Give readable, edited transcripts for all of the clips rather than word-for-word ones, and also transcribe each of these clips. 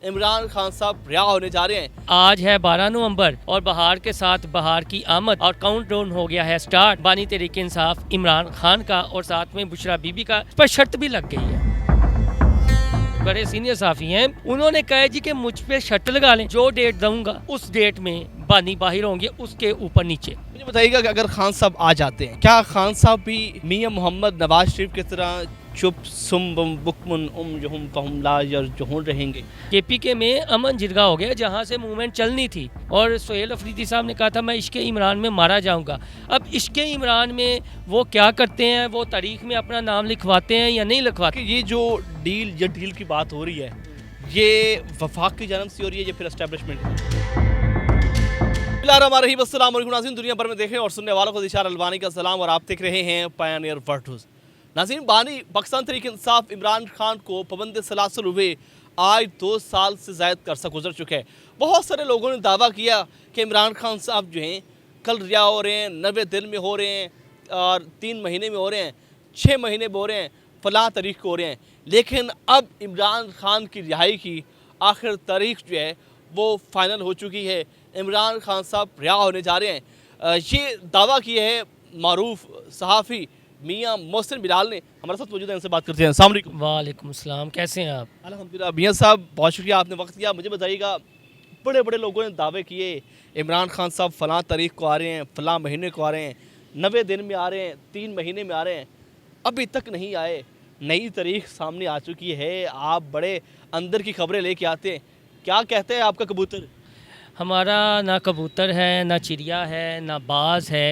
इमरान खान साहब रिहा होने जा रहे हैं। आज है 12 नवंबर और बहार के साथ बहार की आमद और काउंटडाउन हो गया है स्टार्ट बानी तहरीक इंसाफ इमरान खान का और साथ में बुशरा बीबी का पर शर्त भी लग गई है। बड़े सीनियर साफी हैं, उन्होंने कहा जी कि मुझ पे शर्त लगा लें, जो डेट दूंगा उस डेट में बानी बाहिर होंगे, उसके ऊपर नीचे। मुझे बताइएगा कि अगर खान साहब आ जाते हैं, क्या खान साहब भी मियां मोहम्मद नवाज शरीफ की तरह चुप सुम बम बुकमुन जुहुम फहुम ला यरजुहुन रहेंगे? केपीके में अमन जिरगा हो गया, जहाँ से मूवमेंट चलनी थी और सोहेल अफरीदी साहब ने कहा था मैं इश्के इमरान में मारा जाऊंगा। अब इश्के इमरान में वो क्या करते हैं, वो तारीख में अपना नाम लिखवाते हैं या नहीं लिखवाते? ये जो डील की बात हो रही है, ये वफाक की जन्म से हो रही है या फिर एस्टेब्लिशमेंट? दुनिया भर में देखें और सुनने वालों को दिशार अलवानी का सलाम और आप देख रहे हैं पायनियर वर्ल्ड न्यूज़। नाज़रीन, बानी पाकिस्तान तहरीक इंसाफ इमरान खान को पाबंद सलासल हुए आज 2 साल से ज़ायद अरसा गुजर चुका है। बहुत सारे लोगों ने दावा किया कि इमरान खान साहब जो हैं कल रिहा हो रहे हैं, 90 दिन में हो रहे हैं और 3 महीने में हो रहे हैं, 6 महीने में हो रहे हैं, फलां तारीख को हो रहे हैं। लेकिन अब इमरान खान की रिहाई की आखिर तारीख जो है वो फाइनल हो चुकी है। इमरान खान साहब रिहा होने जा रहे हैं। ये दावा किया है मारूफ सहाफ़ी मियां मोहसिन बिलाल ने। हमारे साथ मौजूद हैं, इनसे बात करते हैं। अस्सलाम वालेकुम। वालेकुम अस्सलाम, कैसे हैं आप? अल्हम्दुलिल्लाह। मियां साहब, बहुत शुक्रिया आपने वक्त दिया। मुझे बताइएगा, बड़े बड़े लोगों ने दावे किए इमरान खान साहब फ़लाँ तारीख को आ रहे हैं, फ़लाँ महीने को आ रहे हैं, 90 दिन में आ रहे हैं, 3 महीने में आ रहे हैं, अभी तक नहीं आए। नई तारीख सामने आ चुकी है, आप बड़े अंदर की खबरें लेके आते हैं, क्या कहते हैं आपका कबूतर? हमारा ना कबूतर है, ना चिड़िया है, ना बाज है।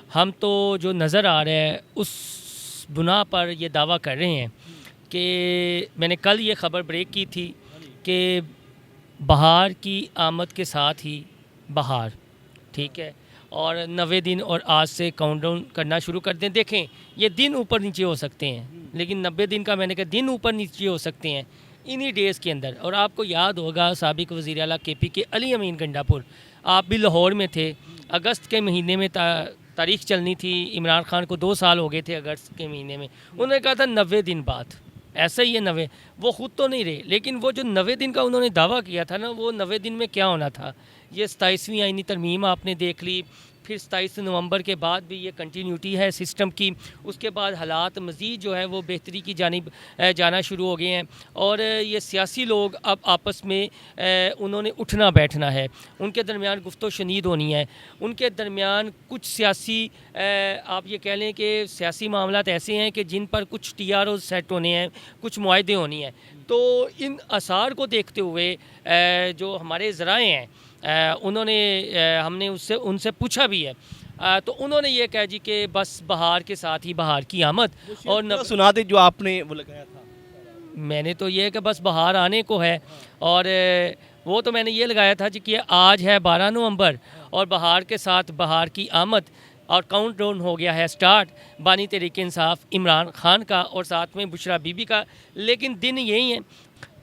हम तो जो नज़र आ रहे हैं उस बुना पर ये दावा कर रहे हैं कि मैंने कल ये ख़बर ब्रेक की थी कि बहार की आमद के साथ ही बहार, ठीक है, और 90 दिन और आज से काउंटडाउन करना शुरू कर दें। देखें, ये दिन ऊपर नीचे हो सकते हैं, लेकिन 90 दिन का मैंने कहा दिन ऊपर नीचे हो सकते हैं इन्हीं डेज़ के अंदर। और आपको याद होगा साबिक वज़ीर आला केपी के अली अमीन गंडापुर, आप भी लाहौर में थे, अगस्त के महीने में तारीख चलनी थी, इमरान खान को 2 साल हो गए थे अगस्त के महीने में, उन्होंने कहा था 90 दिन बाद। ऐसा ही है 90, वो ख़ुद तो नहीं रहे, लेकिन वो जो 90 दिन का उन्होंने दावा किया था ना, वो 90 दिन में क्या होना था। ये 27वीं आईनी तरमीम आपने देख ली, फिर 27 नवंबर के बाद भी ये कंटिन्यूटी है सिस्टम की। उसके बाद हालात मज़ीद जो है वो बेहतरी की जानिब जाना शुरू हो गए हैं और ये सियासी लोग अब आपस में उन्होंने उठना बैठना है, उनके दरमियान गुफ्तो शनीद होनी है, उनके दरमियान कुछ सियासी आप ये कह लें कि सियासी मामलात ऐसे हैं कि जिन पर कुछ TRO सेट होने हैं, कुछ मुआहदे होनी हैं। तो इन आसार को देखते हुए जो हमारे ज़राए हैं उन्होंने हमने उनसे पूछा भी है, तो उन्होंने ये कहा जी कि बस बहार के साथ ही बहार की आमद। और सुना दे जो आपने वो लगाया था। मैंने तो ये कि बस बहार आने को है, और वो तो मैंने ये लगाया था जी कि आज है 12 नवंबर और बहार के साथ बहार की आमद और काउंटडाउन हो गया है स्टार्ट बानी तहरीक इंसाफ इमरान खान का और साथ में बुशरा बीबी का। लेकिन दिन यही है,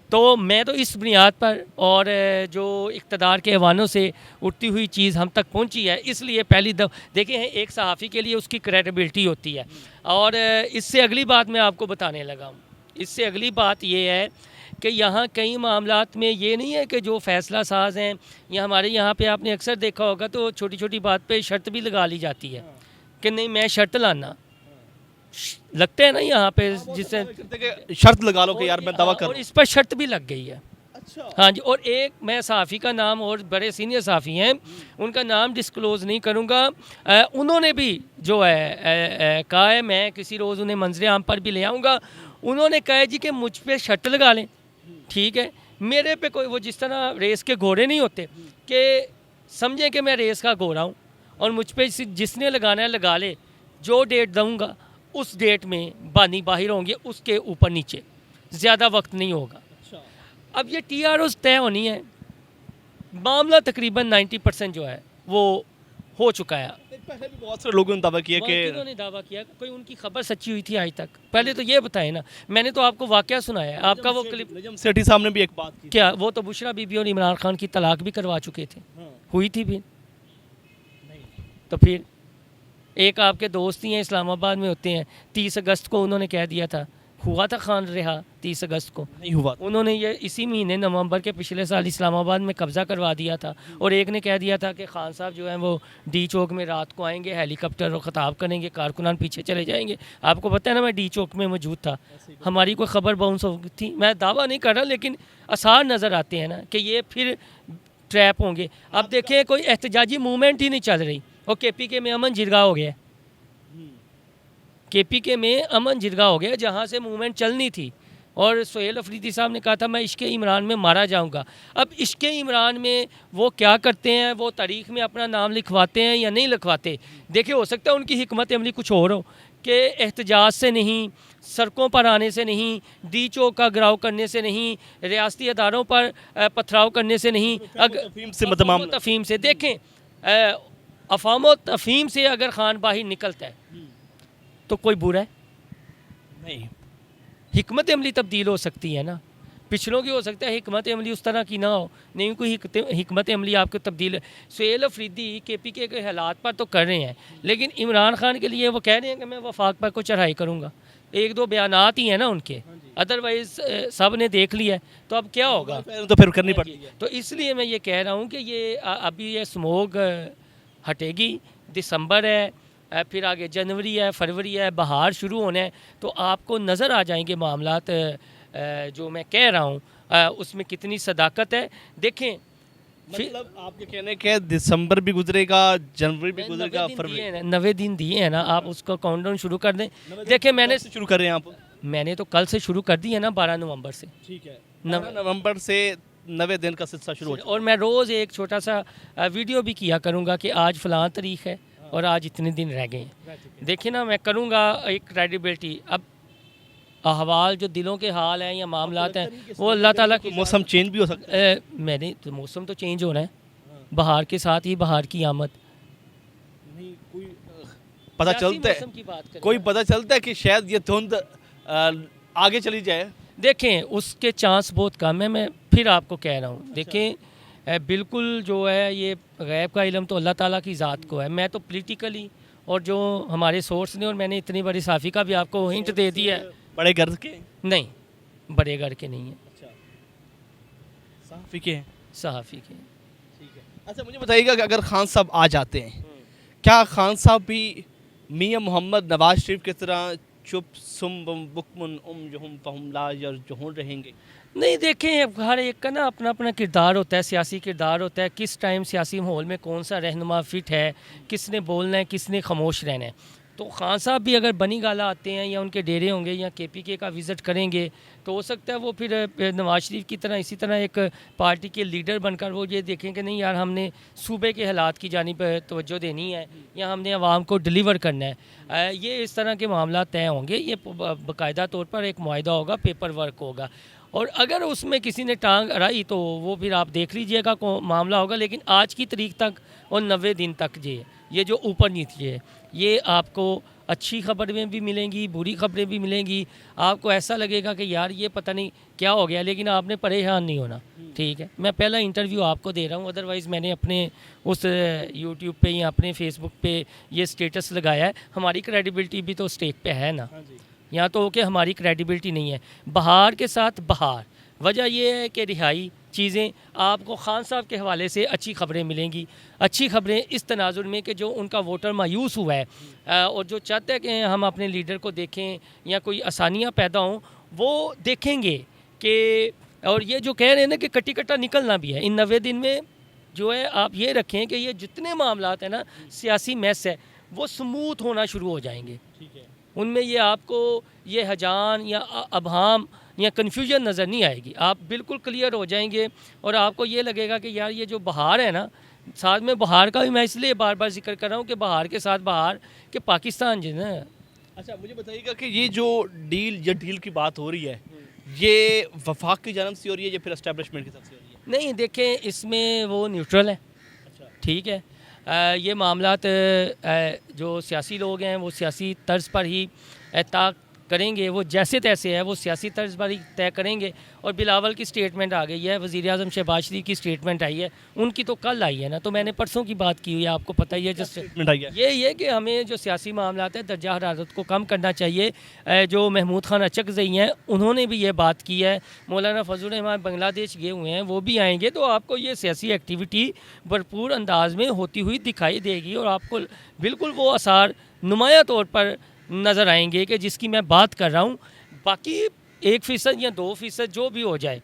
तो मैं तो इस बुनियाद पर और जो इक़्तिदार के हवानों से उठती हुई चीज़ हम तक पहुंची है, इसलिए पहली देखें हैं एक सहाफ़ी के लिए उसकी क्रेडिबिलिटी होती है। और इससे अगली बात मैं आपको बताने लगा हूँ, इससे अगली बात ये है कि यहाँ कई मामलात में ये नहीं है कि जो फ़ैसला साज हैं या हमारे यहाँ पे आपने अक्सर देखा होगा तो छोटी छोटी बात पे शर्त भी लगा ली जाती है कि नहीं मैं शर्त लाना लगते हैं ना यहाँ पे, जिससे शर्त लगा लो कि यार मैं दावा कर, और इस पर शर्त भी लग गई है। अच्छा। हाँ जी, और एक मैं सहाफ़ी का नाम, और बड़े सीनियर सहाफ़ी हैं, उनका नाम डिस्क्लोज़ नहीं करूँगा, उन्होंने भी जो है कहा है, मैं किसी रोज़ उन्हें मंजर आम पर भी ले आऊँगा। उन्होंने कहा जी कि मुझ पे शर्त लगा लें, ठीक है, मेरे पे कोई वो जिस तरह रेस के घोड़े नहीं होते कि समझें कि मैं रेस का घोड़ा हूँ और मुझ पे जिसने लगाना है लगा ले, जो डेट दूँगा उस डेट में बानी बाहिर होंगे, उसके ऊपर नीचे, ज़्यादा वक्त नहीं होगा। अच्छा। अब ये TROs तय होनी है, मामला तकरीबन 90% जो है वो हो चुका है। पहले भी बहुत सारे लोगों ने दावा किया कि उन्होंने दावा किया, कोई उनकी खबर सच्ची हुई थी आज तक? पहले तो ये बताएं ना, मैंने तो आपको वाकया सुनाया, आपका वो क्लिप। नजम सेठी साहब ने भी एक बात की, क्या वो तो बुशरा बीबी और इमरान खान की तलाक भी करवा चुके थे। हुई थी फिर नहीं, तो फिर एक आपके दोस्त ही हैं इस्लामाबाद में होते हैं, 30 अगस्त को उन्होंने कह दिया था, हुआ था खान रिहा 30 अगस्त को, नहीं हुआ। उन्होंने ये इसी महीने नवंबर के पिछले साल इस्लामाबाद में कब्ज़ा करवा दिया था। और एक ने कह दिया था कि खान साहब जो हैं वो डी चौक में रात को आएंगे, हेलीकॉप्टर और ख़ताब करेंगे, कारकुनान पीछे चले जाएंगे। आपको पता है ना, मैं डी चौक में मौजूद था, हमारी कोई ख़बर बाउंस हो थी। मैं दावा नहीं कर रहा, लेकिन आसार नज़र आते हैं ना कि ये फिर ट्रैप होंगे। अब देखें, कोई एहतजाजी मूवमेंट ही नहीं चल रही, और KPK में अमन जिरगा हो गया। KPK में अमन जिरगा हो गया, जहाँ से मूवमेंट चलनी थी। और सोहेल अफरीदी साहब ने कहा था मैं इश्क़ इमरान में मारा जाऊंगा। अब इश्क़ इमरान में वो क्या करते हैं, वो तारीख़ में अपना नाम लिखवाते हैं या नहीं लिखवाते। देखिए, हो सकता है उनकी हिकमत अमली कुछ और हो कि एहतजाज से नहीं, सड़कों पर आने से नहीं, डी चौक का घेराव करने से नहीं, रियासती अदारों पर पथराव करने से नहीं, अफीम तफीम से। देखें, अफाम तफीम से अगर खान बाहर निकलता है तो कोई बुरा है नहीं। हिकमत अमली तब्दील हो सकती है ना, पिछलों की हो सकता है, हिकमत अमली उस तरह की ना हो। नहीं कोई हिकमत अमली आपको तब्दील। सोहेल अफरीदी KPK के हालात पर तो कर रहे हैं, लेकिन इमरान खान के लिए वो कह रहे हैं कि मैं वफाक पर को चढ़ाई करूँगा। एक दो बयानात ही हैं ना उनके, अदरवाइज़ सब ने देख लिया है, तो अब क्या होगा, तो फिर करनी पड़ेगी। तो इसलिए मैं ये कह रहा हूँ कि ये अभी ये स्मोक हटेगी, दिसंबर है, फिर आगे जनवरी है, फरवरी है, बहार शुरू होना है, तो आपको नज़र आ जाएंगे मामलात जो मैं कह रहा हूँ उसमें कितनी सदाकत है। देखें, मतलब आपके कहने के दिसंबर भी गुजरेगा, जनवरी भी गुजरेगा, फरवरी 90 दिन दिए हैं ना, आप उसको काउंटडाउन शुरू कर दें। देखिए, मैंने शुरू कर रहे हैं आप? मैंने तो कल से शुरू कर दी है ना, 12 नवंबर से। ठीक है, 12 नवंबर से 90 दिन का सिलसिला शुरू हो जाएगा। और मैं रोज़ एक छोटा सा वीडियो भी किया करूँगा कि आज फ़लाँ तारीख़ है और आज इतने दिन रह गए हैं। देखिए ना, मैं करूँगा एक क्रेडिबिलिटी। अब अहवाल जो दिलों के हाल हैं या मामलात हैं, वो अल्लाह ताला की। मौसम चेंज भी हो सकता है। मैंने तो मौसम तो चेंज हो रहा है, बहार के साथ ही बहार की आमद। नहीं, कोई पता चलता है, कोई पता चलता है कि शायद ये धुंध आगे चली जाए। देखें, उसके चांस बहुत कम है। मैं फिर आपको कह रहा हूँ, देखें बिल्कुल जो है ये गैब का इल्म तो अल्लाह ताला की ज़ात को है। मैं तो पॉलिटिकली और जो हमारे सोर्स ने, और मैंने इतनी बड़ी साफ़ी का भी आपको हिंट दे दिया है। बड़े घर के नहीं, बड़े घर के नहीं है, सहाफ़ी के हैं। सहाफ़ी के। ठीक है, अच्छा मुझे बताइएगा कि अगर खान साहब आ जाते हैं, क्या खान साहब भी मियाँ मोहम्मद नवाज शरीफ की तरह चुप सुम बुकमुन जुहुम फहुम ला यरजुहून रहेंगे? नहीं, देखें, हर एक का ना अपना अपना किरदार होता है, सियासी किरदार होता है। किस टाइम सियासी माहौल में कौन सा रहनुमा फिट है, किसने बोलना है, किसने खामोश रहना है। तो खान साहब भी अगर बनी गाला आते हैं या उनके डेरे होंगे या KPK का विज़िट करेंगे, तो हो सकता है वो फिर नवाज शरीफ की तरह इसी तरह एक पार्टी के लीडर बनकर वो ये देखें कि नहीं यार, हमने सूबे के हालात की जानिब तवज्जो देनी है या हमने आवाम को डिलीवर करना है। ये इस तरह के मामला तय होंगे। ये बाकायदा तौर पर एक मुआहिदा होगा, पेपर वर्क होगा, और अगर उसमें किसी ने टांग अड़ाई तो वो फिर आप देख लीजिएगा को मामला होगा। लेकिन आज की तारीख तक और 90 दिन तक ये जो ऊपर नीचे है, ये आपको अच्छी खबरें भी मिलेंगी, बुरी खबरें भी मिलेंगी। आपको ऐसा लगेगा कि यार ये पता नहीं क्या हो गया, लेकिन आपने परेशान नहीं होना। ठीक है, मैं पहला इंटरव्यू आपको दे रहा हूँ, अदरवाइज़ मैंने अपने उस YouTube पे या अपने फेसबुक पे ये स्टेटस लगाया है। हमारी क्रेडिबिलिटी भी तो स्टेक पे है ना, यहाँ तो कि हमारी क्रेडिबिलिटी नहीं है। बहार के साथ बहार, वजह यह है कि रिहाई चीज़ें आपको खान साहब के हवाले से अच्छी खबरें मिलेंगी। अच्छी खबरें इस तनाजुर में कि जो उनका वोटर मायूस हुआ है और जो चाहता है कि हम अपने लीडर को देखें या कोई आसानियाँ पैदा हों, वो देखेंगे कि, और ये जो कह रहे हैं ना कि कटी कट्टा निकलना भी है इन 90 दिन में, जो है आप ये रखें कि ये जितने मामलात हैं ना, सियासी मैस है, वो स्मूथ होना शुरू हो जाएंगे। ठीक है, उनमें ये आपको ये हजान या अबहाम या कन्फ्यूजन नज़र नहीं आएगी। आप बिल्कुल क्लियर हो जाएंगे और आपको ये लगेगा कि यार ये जो बहार है ना, साथ में बहार का भी मैं इसलिए बार बार जिक्र कर रहा हूँ कि बहार के साथ बहार के पाकिस्तान जो है। अच्छा, मुझे बताइएगा कि ये जो डील की बात हो रही है, ये वफाक की जानब से हो रही है या फिर एस्टेब्लिशमेंट की तरफ से हो रही है? नहीं, देखें, इसमें वो न्यूट्रल है। अच्छा, ठीक है, ये मामलात जो सियासी लोग हैं वो सियासी तर्ज पर ही करेंगे वो जैसे तैसे है, वो सियासी तर्ज पर ही तय करेंगे। और बिलावल की स्टेटमेंट आ गई है, वज़ीर आज़म शहबाज शरीफ की स्टेटमेंट आई है, उनकी तो कल आई है ना, तो मैंने परसों की बात की हुई है, आपको पता ही है। जस्ट स्टेटमेंट आई है। यही है कि हमें जो सियासी मामला है दर्जा हरारत को कम करना चाहिए। जो महमूद खान अचकज़ई हैं उन्होंने भी ये बात की है, मौलाना फजल रहमान बांग्लादेश गए हुए हैं, वो भी आएंगे, तो आपको ये सियासी एक्टिविटी भरपूर अंदाज में होती हुई दिखाई देगी और आपको बिल्कुल वो आसार नुमाया तौर पर नज़र आएंगे कि जिसकी मैं बात कर रहा हूँ। बाकी 1% या 2% जो भी हो जाए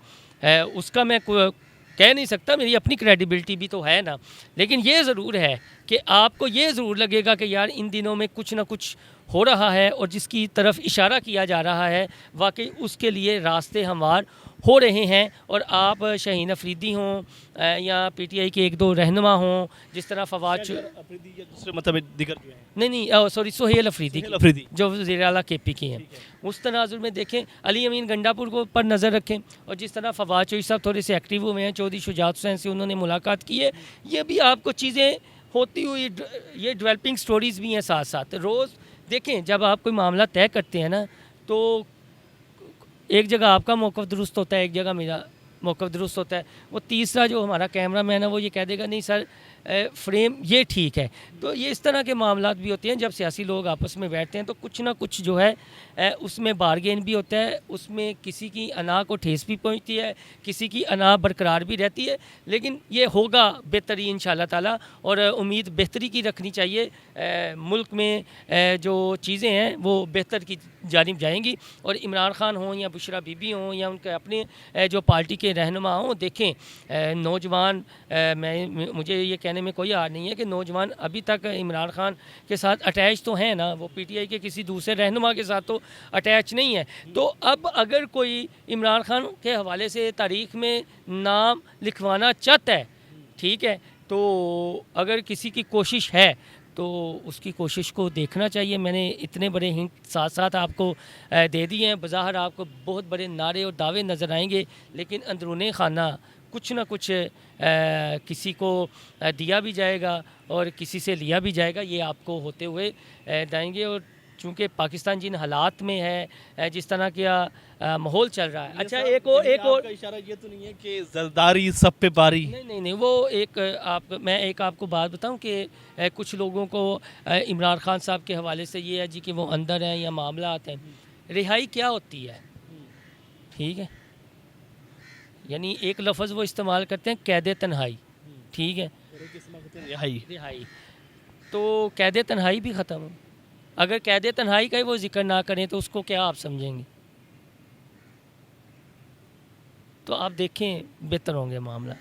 उसका मैं कह नहीं सकता, मेरी अपनी क्रेडिबिलिटी भी तो है ना। लेकिन ये ज़रूर है कि आपको ये ज़रूर लगेगा कि यार इन दिनों में कुछ ना कुछ हो रहा है और जिसकी तरफ इशारा किया जा रहा है वाकई उसके लिए रास्ते हमवार हो रहे हैं। और आप शाहीन अफरीदी हों या पीटीआई के एक दो रहनुमा हों, जिस तरह फवाद अफरीदी या दूसरे मतलब दिगर जो हैं। नहीं सॉरी सोहेल अफरीदी सोहेल अफरीदी। जो वज़ीर आला केपी के हैं, उस तनाजुर में देखें, अली अमीन गंडापुर को पर नज़र रखें। और जिस तरह फवाद चौधरी साहब थोड़े से एक्टिव हुए हैं, चौधरी शुजात हुसैन से उन्होंने मुलाकात की है, ये भी आपको चीज़ें होती हुई ये डेवलपिंग स्टोरीज़ भी हैं साथ साथ। रोज़ देखें, जब आप कोई मामला तय करते हैं ना, तो एक जगह आपका मौक़िफ़ दुरुस्त होता है, एक जगह मेरा मौक़िफ़ दुरुस्त होता है। वो तीसरा जो हमारा कैमरा मैन है वो ये कह देगा नहीं सर फ्रेम ये ठीक है। तो ये इस तरह के मामलात भी होते हैं जब सियासी लोग आपस में बैठते हैं, तो कुछ ना कुछ जो है उसमें बारगेन भी होता है, उसमें किसी की अना को ठेस भी पहुंचती है, किसी की अना बरकरार भी रहती है। लेकिन ये होगा बेहतरी इंशाअल्लाह ताला, और उम्मीद बेहतरी की रखनी चाहिए। मुल्क में जो चीज़ें हैं वो बेहतर की जानिब जाएंगी। और इमरान खान हों या बुशरा बीबी हों या उनके अपने जो पार्टी के रहनुमा हों, देखें नौजवान, मुझे ये कहने में कोई हार नहीं है कि नौजवान अभी तक इमरान खान के साथ अटैच तो हैं ना, वो पीटीआई के किसी दूसरे रहनुमा के साथ तो अटैच नहीं है। तो अब अगर कोई इमरान खान के हवाले से तारीख़ में नाम लिखवाना चाहता है, ठीक है, तो अगर किसी की कोशिश है तो उसकी कोशिश को देखना चाहिए। मैंने इतने बड़े हिंट साथ साथ आपको दे दिए हैं। बज़ाहिर आपको बहुत बड़े नारे और दावे नज़र आएंगे, लेकिन अंदरूनी खाना कुछ ना कुछ किसी को दिया भी जाएगा और किसी से लिया भी जाएगा, ये आपको होते हुए जाएंगे। और चूँकि पाकिस्तान जिन हालात में है, जिस तरह का माहौल चल रहा है। अच्छा, एक और इशारा ये तो नहीं है कि जरदारी सब पे बारी? नहीं, वो मैं आपको बात बताऊं कि कुछ लोगों को इमरान खान साहब के हवाले से ये है जी कि वो अंदर हैं या मामला आते हैं। रिहाई क्या होती है, ठीक है, यानी एक लफ्ज़ वो इस्तेमाल करते हैं, कैद तन्हाई, ठीक है, रिहाई। तो कैद तन्हाई भी ख़त्म हो, अगर कैद तन्हाई का ही वो जिक्र ना करें तो उसको क्या आप समझेंगे? तो आप देखें, बेहतर होंगे मामला।